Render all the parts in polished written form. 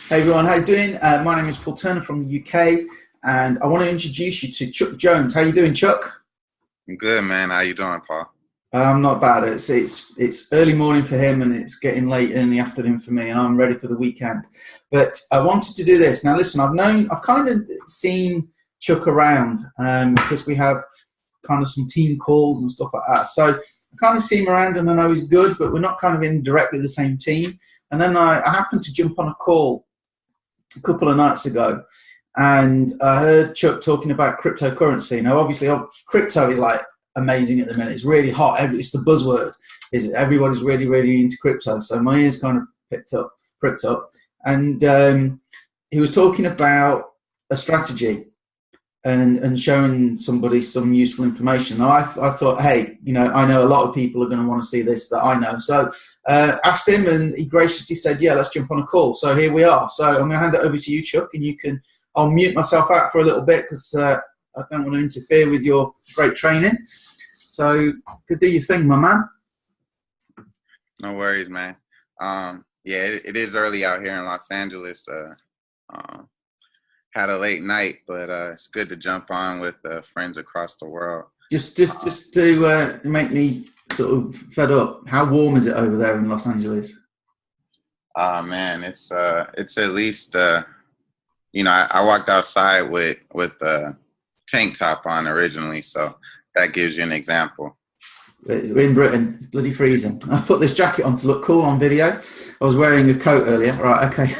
Hey everyone, how you doing? My name is Paul Turner from the UK, and I want to introduce you to Chuck Jones. How you doing, Chuck? I'm good, man. How you doing, Paul? I'm not bad. It's early morning for him, and it's getting late in the afternoon for me, and I'm ready for the weekend. But I wanted to do this. Now, listen, I've kind of seen Chuck around because we have kind of some team calls and stuff like that. So I kind of see him around, and I know he's good, but we're not kind of in directly the same team. And then I happened to jump on a call a couple of nights ago, and I heard Chuck talking about cryptocurrency. Now, obviously, crypto is like amazing at the minute. It's really hot. It's the buzzword. Is everybody's really, really into crypto? So my ears kind of pricked up, and he was talking about a strategy and showing somebody some useful information. Now, I thought, hey, I know a lot of people are going to want to see this that I know. So asked him, and he graciously said, yeah, let's jump on a call. So here we are. So I'm going to hand it over to you, Chuck, and I'll mute myself out for a little bit because I don't want to interfere with your great training. So could do your thing, my man. No worries, man. Yeah, it is early out here in Los Angeles. Had a late night, but it's good to jump on with friends across the world. Just to make me sort of fed up, how warm is it over there in Los Angeles? Man, it's at least I walked outside with a tank top on originally, so that gives you an example. We're in Britain, bloody freezing. I put this jacket on to look cool on video. I was wearing a coat earlier. Right, okay.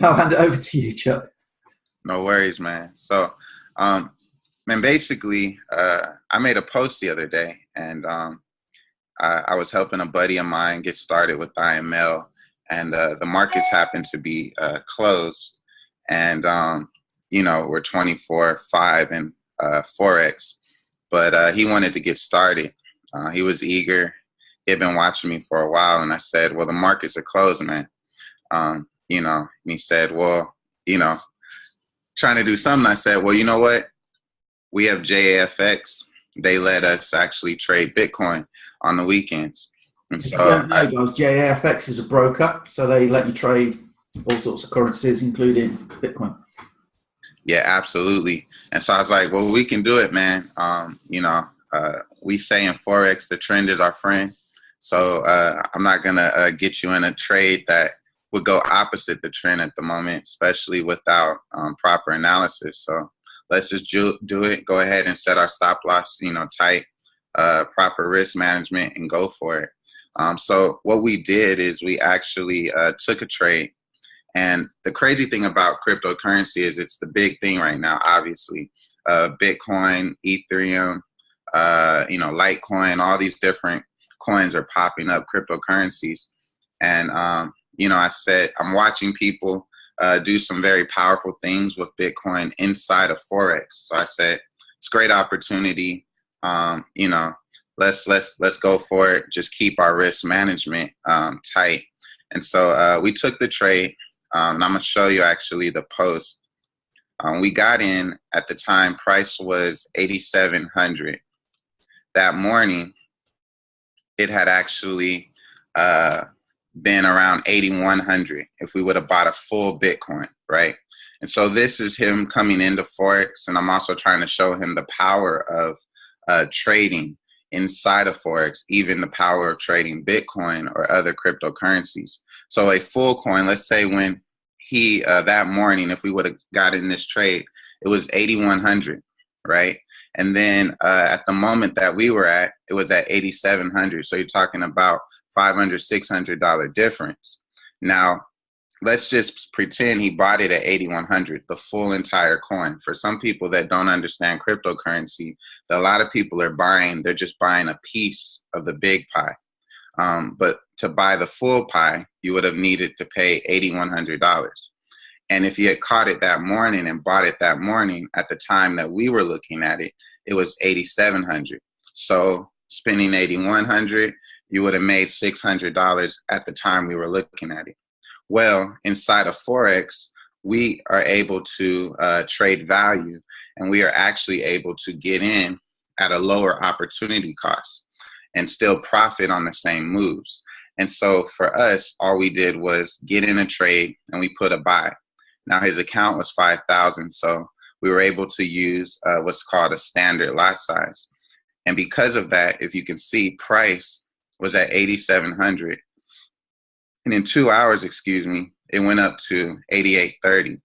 I'll hand it over to you, Chuck. No worries, man. So, man, basically, I made a post the other day, and I was helping a buddy of mine get started with IML, and the markets happened to be closed, and we're 24/5 in Forex, but he wanted to get started. He was eager. He had been watching me for a while, and I said, well, the markets are closed, man. And he said, well, trying to do something. I said, well, you know what? We have JAFX. They let us actually trade Bitcoin on the weekends. And so, guys, JAFX is a broker, so they let you trade all sorts of currencies, including Bitcoin. Yeah, absolutely. And so I was like, well, we can do it, man. We say in Forex, the trend is our friend. So I'm not going to get you in a trade that would go opposite the trend at the moment, especially without proper analysis. So let's just do it. Go ahead and set our stop loss, tight, proper risk management, and go for it. So what we did is we actually took a trade. And the crazy thing about cryptocurrency is it's the big thing right now, obviously. Bitcoin, Ethereum, Litecoin, all these different coins are popping up, cryptocurrencies. And I said, I'm watching people do some very powerful things with Bitcoin inside of Forex. So I said, it's a great opportunity. Let's go for it. Just keep our risk management tight. And so we took the trade. And I'm going to show you actually the post. We got in at the time, price was 8,700. That morning, it had actually been around 8,100 if we would have bought a full Bitcoin, right? And so this is him coming into Forex, and I'm also trying to show him the power of trading inside of Forex, even the power of trading Bitcoin or other cryptocurrencies. So a full coin, let's say when he, that morning, if we would have gotten this trade, it was 8,100, right? And then at the moment that we were at, it was at 8,700. So you're talking about $500, $600 difference. Now, let's just pretend he bought it at 8,100, the full entire coin. For some people that don't understand cryptocurrency, a lot of people are they're just buying a piece of the big pie. But to buy the full pie, you would have needed to pay $8,100. And if you had caught it that morning and bought it that morning at the time that we were looking at it, it was 8,700. So spending 8,100, you would have made $600 at the time we were looking at it. Well, inside of Forex, we are able to trade value, and we are actually able to get in at a lower opportunity cost and still profit on the same moves. And so for us, all we did was get in a trade and we put a buy. Now his account was 5,000. So we were able to use what's called a standard lot size. And because of that, if you can see, price was at 8,700. And in 2 hours, it went up to 8,830.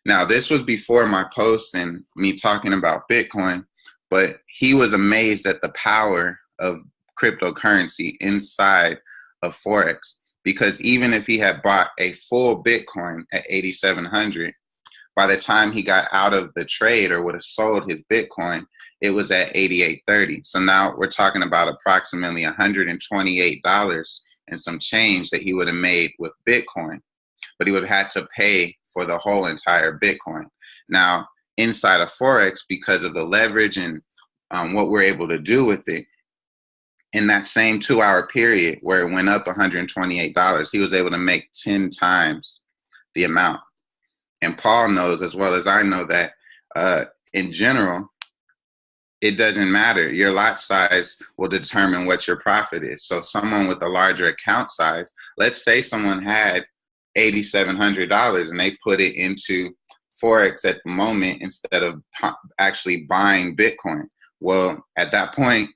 Now, this was before my post and me talking about Bitcoin, but he was amazed at the power of cryptocurrency inside of Forex, because even if he had bought a full Bitcoin at 8,700, by the time he got out of the trade or would have sold his Bitcoin, it was at 8,830. So now we're talking about approximately $128 and some change that he would have made with Bitcoin, but he would have had to pay for the whole entire Bitcoin. Now, inside of Forex, because of the leverage and what we're able to do with it, in that same 2 hour period where it went up $128, he was able to make 10 times the amount. And Paul knows as well as I know that in general, it doesn't matter. Your lot size will determine what your profit is. So someone with a larger account size, let's say someone had $8,700 and they put it into Forex at the moment instead of actually buying Bitcoin. Well, at that point,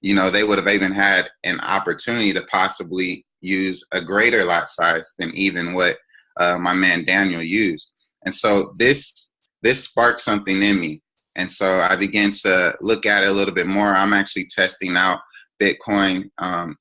they would have even had an opportunity to possibly use a greater lot size than even what my man Daniel used. And so this sparked something in me. And so I began to look at it a little bit more. I'm actually testing out Bitcoin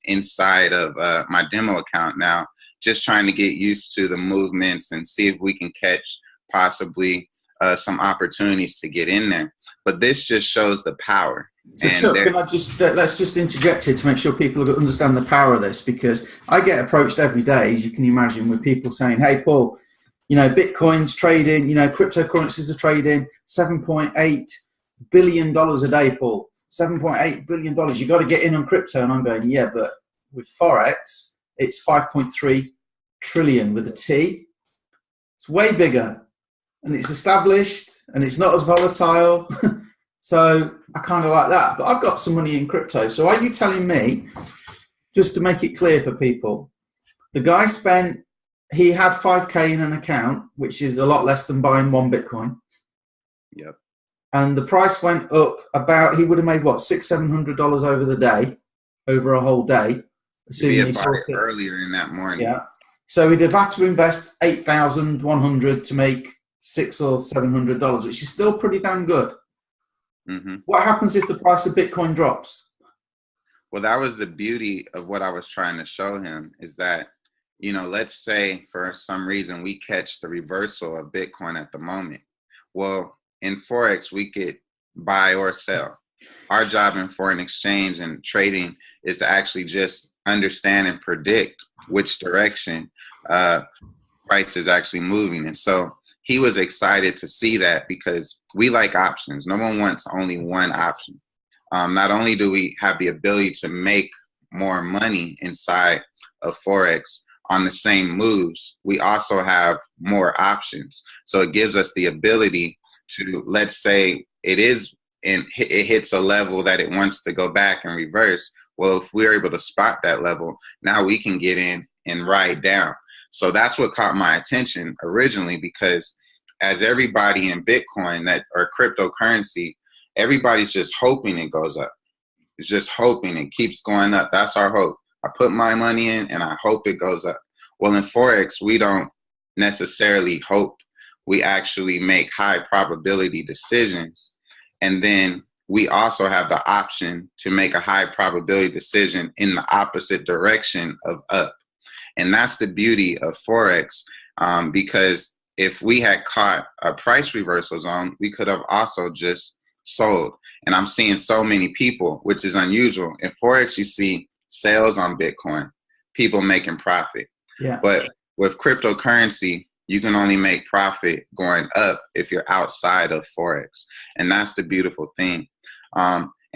inside of my demo account now, just trying to get used to the movements and see if we can catch possibly some opportunities to get in there. But this just shows the power. So Chuck, can I just let's just interject here to make sure people understand the power of this, because I get approached every day, as you can imagine, with people saying, "Hey, Paul, Bitcoin's trading, cryptocurrencies are trading $7.8 billion a day, Paul. $7.8 billion. You got to get in on crypto." And I'm going, yeah, but with Forex, it's 5.3 trillion with a T. It's way bigger, and it's established, and it's not as volatile. So I kind of like that. But I've got some money in crypto. So are you telling me, just to make it clear for people, the guy he had 5K in an account, which is a lot less than buying one Bitcoin. Yep. And the price went up he would have made what, $600-700 over the day, over a whole day. He had bought it earlier in that morning. Yeah. So he'd have had to invest $8,100 to make $600 or $700, which is still pretty damn good. Mm-hmm. What happens if the price of Bitcoin drops? Well, that was the beauty of what I was trying to show him, is that, let's say for some reason we catch the reversal of Bitcoin at the moment. Well, in Forex, we could buy or sell. Our job in foreign exchange and trading is to actually just understand and predict which direction price is actually moving. And so he was excited to see that, because we like options. No one wants only one option. Not only do we have the ability to make more money inside of Forex on the same moves, we also have more options. So it gives us the ability to, let's say it hits a level that it wants to go back and reverse. Well, if we're able to spot that level, now we can get in and ride down. So that's what caught my attention originally, because as everybody in Bitcoin or cryptocurrency, everybody's just hoping it goes up. It's just hoping it keeps going up. That's our hope. I put my money in and I hope it goes up. Well, in Forex, we don't necessarily hope. We actually make high probability decisions. And then we also have the option to make a high probability decision in the opposite direction of up. And that's the beauty of Forex, because if we had caught a price reversal zone, we could have also just sold. And I'm seeing so many people, which is unusual. In Forex, you see sales on Bitcoin, people making profit. Yeah. But with cryptocurrency, you can only make profit going up if you're outside of Forex. And that's the beautiful thing.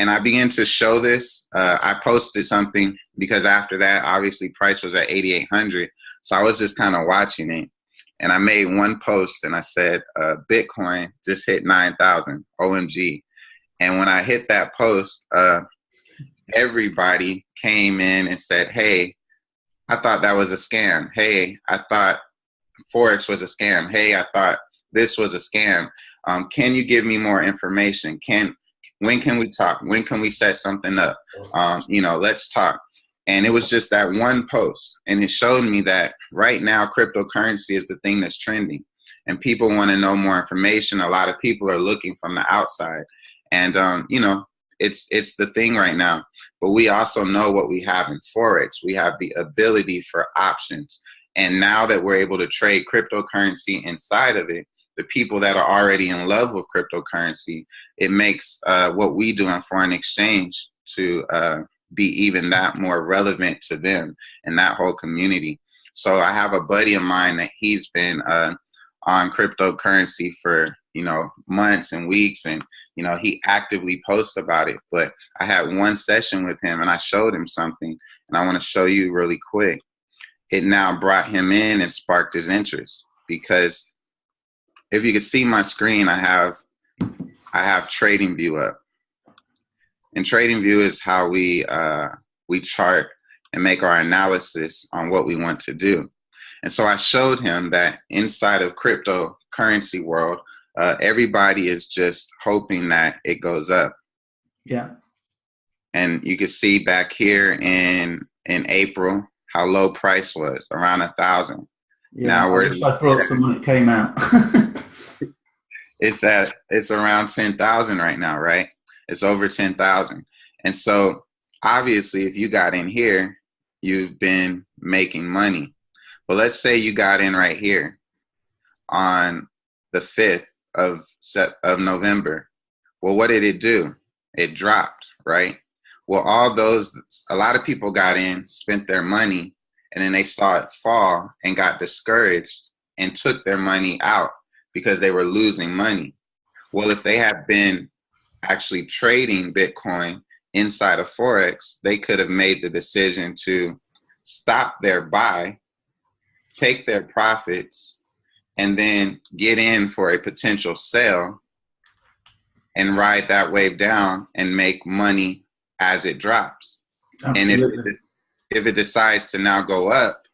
And I began to show this. I posted something because after that, obviously price was at 8,800. So I was just kind of watching it. And I made one post and I said, Bitcoin just hit 9,000, OMG. And when I hit that post, everybody came in and said, hey, I thought that was a scam. Hey, I thought Forex was a scam. Hey, I thought this was a scam. Can you give me more information? When can we talk? When can we set something up? Let's talk. And it was just that one post. And it showed me that right now, cryptocurrency is the thing that's trending. And people want to know more information. A lot of people are looking from the outside. And, it's the thing right now. But we also know what we have in Forex. We have the ability for options. And now that we're able to trade cryptocurrency inside of it, the people that are already in love with cryptocurrency, it makes what we do in foreign exchange to be even that more relevant to them and that whole community. So I have a buddy of mine that he's been on cryptocurrency for, months and weeks, and, he actively posts about it. But I had one session with him and I showed him something, and I want to show you really quick. It now brought him in and sparked his interest, because if you can see my screen, I have TradingView up. And TradingView is how we chart and make our analysis on what we want to do. And so I showed him that inside of cryptocurrency world, everybody is just hoping that it goes up. Yeah. And you can see back here in April how low price was, around 1,000. Yeah, now I brought some when it came out. It's around 10,000 right now, right? It's over 10,000. And so obviously if you got in here, you've been making money. But let's say you got in right here on the 5th of November. Well, what did it do? It dropped, right? Well, a lot of people got in, spent their money, and then they saw it fall and got discouraged and took their money out because they were losing money. Well, if they had been actually trading Bitcoin inside of Forex, they could have made the decision to stop their buy, take their profits, and then get in for a potential sale and ride that wave down and make money as it drops. Absolutely. And if it decides to now go up,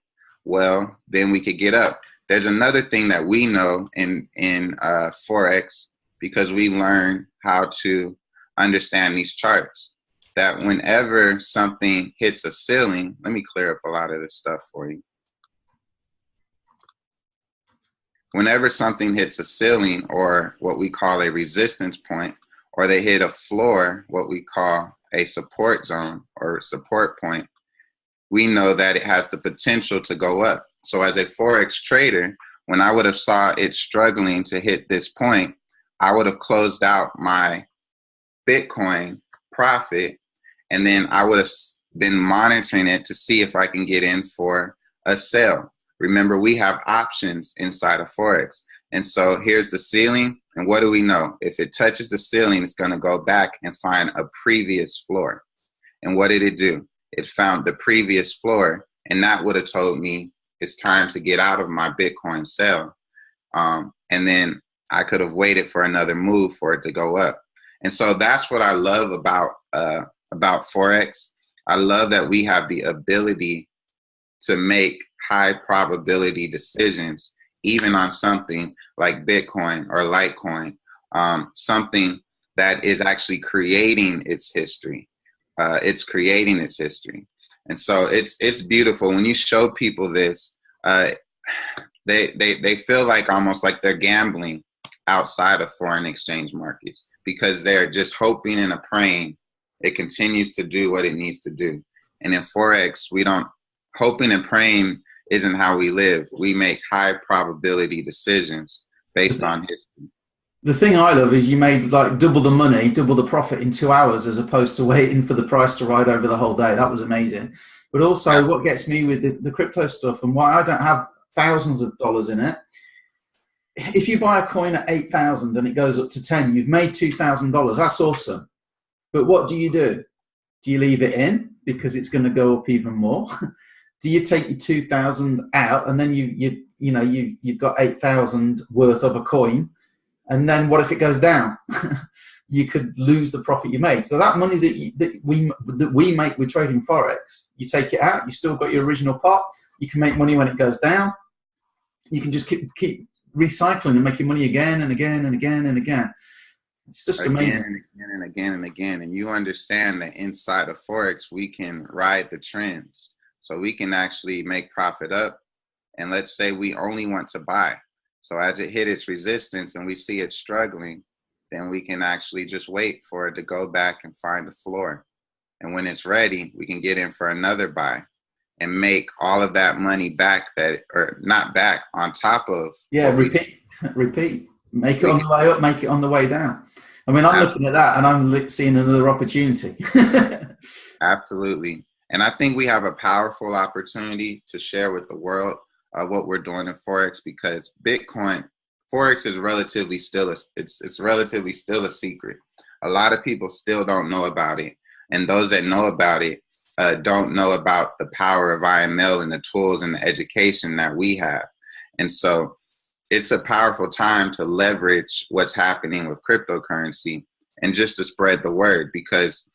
well, then we could get up. There's another thing that we know in Forex, because we learn how to understand these charts, that whenever something hits a ceiling, let me clear up a lot of this stuff for you. Whenever something hits a ceiling, or what we call a resistance point, or they hit a floor, what we call a support zone or support point, we know that it has the potential to go up. So as a Forex trader, when I would have saw it struggling to hit this point, I would have closed out my Bitcoin profit, and then I would have been monitoring it to see if I can get in for a sale. Remember, we have options inside of Forex. And so here's the ceiling. And what do we know? If it touches the ceiling, it's going to go back and find a previous floor. And what did it do? It found the previous floor. And that would have told me it's time to get out of my Bitcoin sale. And then I could have waited for another move for it to go up. And so that's what I love about Forex. I love that we have the ability to make high probability decisions, even on something like Bitcoin or Litecoin, something that is actually creating its history. It's creating its history. And so it's beautiful. When you show people this, they feel like almost like they're gambling outside of foreign exchange markets, because they're just hoping and praying it continues to do what it needs to do. And in Forex, hoping and praying isn't how we live. We make high probability decisions based on history. The thing I love is you made like double the money, double the profit in 2 hours, as opposed to waiting for the price to ride over the whole day. That was amazing. But also what gets me with the crypto stuff, and why I don't have thousands of dollars in it, if you buy a coin at 8,000 and it goes up to 10, you've made $2,000. That's awesome. But what do? Do you leave it in because it's going to go up even more? Do you take your 2,000 out and then you've got 8,000 worth of a coin? And then what if it goes down? you could lose the profit you made. So that money that we make with trading Forex, you take it out, you still got your original pot. You can make money when it goes down. You can just keep recycling and making money again and again and again and again. It's just amazing. Again and again and again and again. And you understand that inside of Forex, we can ride the trends. So we can actually make profit up. And let's say we only want to buy. So as it hit its resistance and we see it struggling, then we can actually just wait for it to go back and find the floor. And when it's ready, we can get in for another buy and make all of that money back, or not back, on top of. Yeah, repeat. Make it on the way up, make it on the way down. I mean, I'm looking at that and I'm seeing another opportunity. Absolutely. And I think we have a powerful opportunity to share with the world what we're doing in Forex, because Forex is relatively still it's relatively still a secret. A lot of people still don't know about it. And those that know about it don't know about the power of IML and the tools and the education that we have. And so it's a powerful time to leverage what's happening with cryptocurrency and just to spread the word, because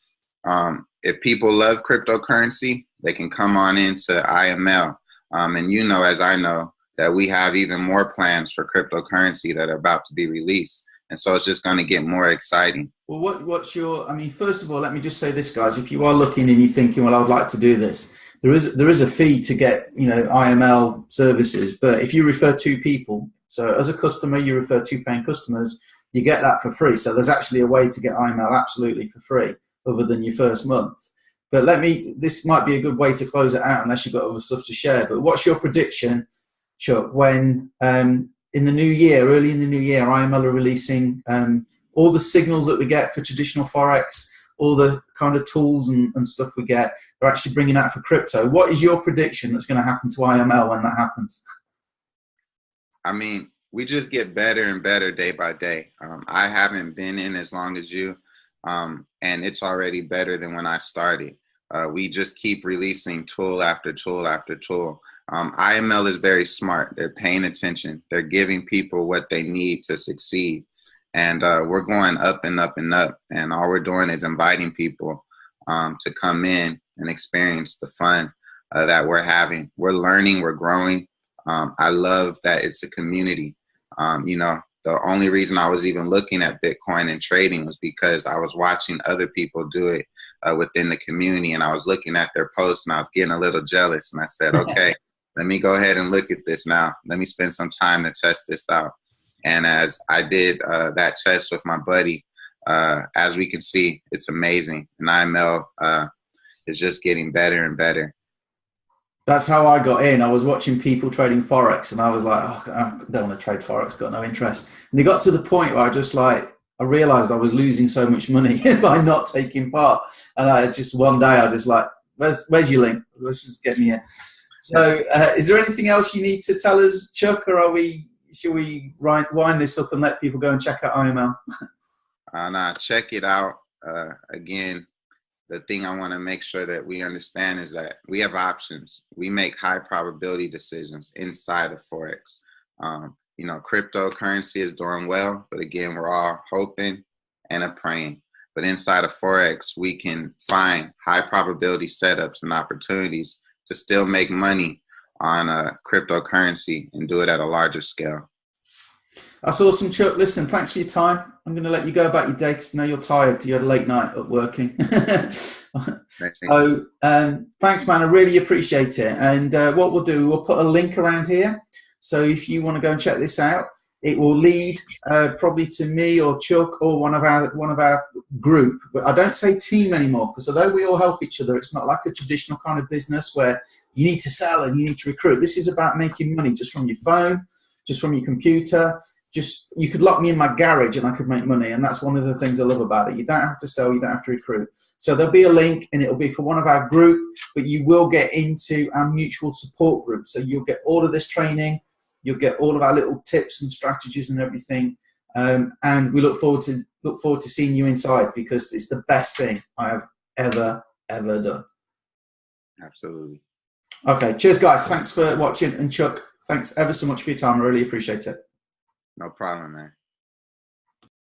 if people love cryptocurrency, they can come on into IML. And you know, as I know, that we have even more plans for cryptocurrency that are about to be released. And so it's just going to get more exciting. Well, what's your, I mean, first of all, let me just say this, guys. If you are looking and you're thinking, well, I would like to do this, there is a fee to get, IML services. But if you refer 2 people, so as a customer, you refer 2 paying customers, you get that for free. So there's actually a way to get IML absolutely for free, other than your first month. But this might be a good way to close it out, unless you've got other stuff to share. But what's your prediction, Chuck, when in the new year, early in the new year, IML are releasing all the signals that we get for traditional Forex, all the kind of tools and stuff we get, they're actually bringing out for crypto. What is your prediction that's going to happen to IML when that happens? I mean, we just get better and better day by day. I haven't been in as long as you, and it's already better than when I started. We just keep releasing tool after tool after tool. IML is very smart. They're paying attention. They're giving people what they need to succeed. And we're going up and up and up. And all we're doing is inviting people to come in and experience the fun that we're having. We're learning, we're growing. I love that it's a community. The only reason I was even looking at Bitcoin and trading was because I was watching other people do it within the community, and I was looking at their posts and I was getting a little jealous, and I said, okay, let me go ahead and look at this now. Let me spend some time to test this out. And as I did that test with my buddy, as we can see, it's amazing. And IML is just getting better and better. That's how I got in. I was watching people trading Forex and I was like, oh, I don't want to trade Forex, got no interest. And it got to the point where I realized I was losing so much money by not taking part. And one day I just like, where's your link? Let's just get me in. So is there anything else you need to tell us, Chuck, or should we wind this up and let people go and check out IML? Nah, check it out. Again, the thing I want to make sure that we understand is that we have options. We make high probability decisions inside of Forex. Cryptocurrency is doing well, but again, we're all hoping and praying. But inside of Forex, we can find high probability setups and opportunities to still make money on cryptocurrency and do it at a larger scale. That's awesome, Chuck. Listen, thanks for your time. I'm going to let you go about your day because I know you're tired because you had a late night at working. So thanks, man. I really appreciate it. And what we'll do, we'll put a link around here. So if you want to go and check this out, it will lead probably to me or Chuck or one of our group. But I don't say team anymore, because although we all help each other, it's not like a traditional kind of business where you need to sell and you need to recruit. This is about making money just from your phone, just from your computer. You could lock me in my garage and I could make money. And that's one of the things I love about it. You don't have to sell, you don't have to recruit. So there'll be a link and it'll be for one of our group, but you will get into our mutual support group. So you'll get all of this training. You'll get all of our little tips and strategies and everything. And we look forward to seeing you inside, because it's the best thing I have ever done. Absolutely. Okay. Cheers, guys. Thanks for watching. And Chuck, thanks ever so much for your time. I really appreciate it. No problem, man.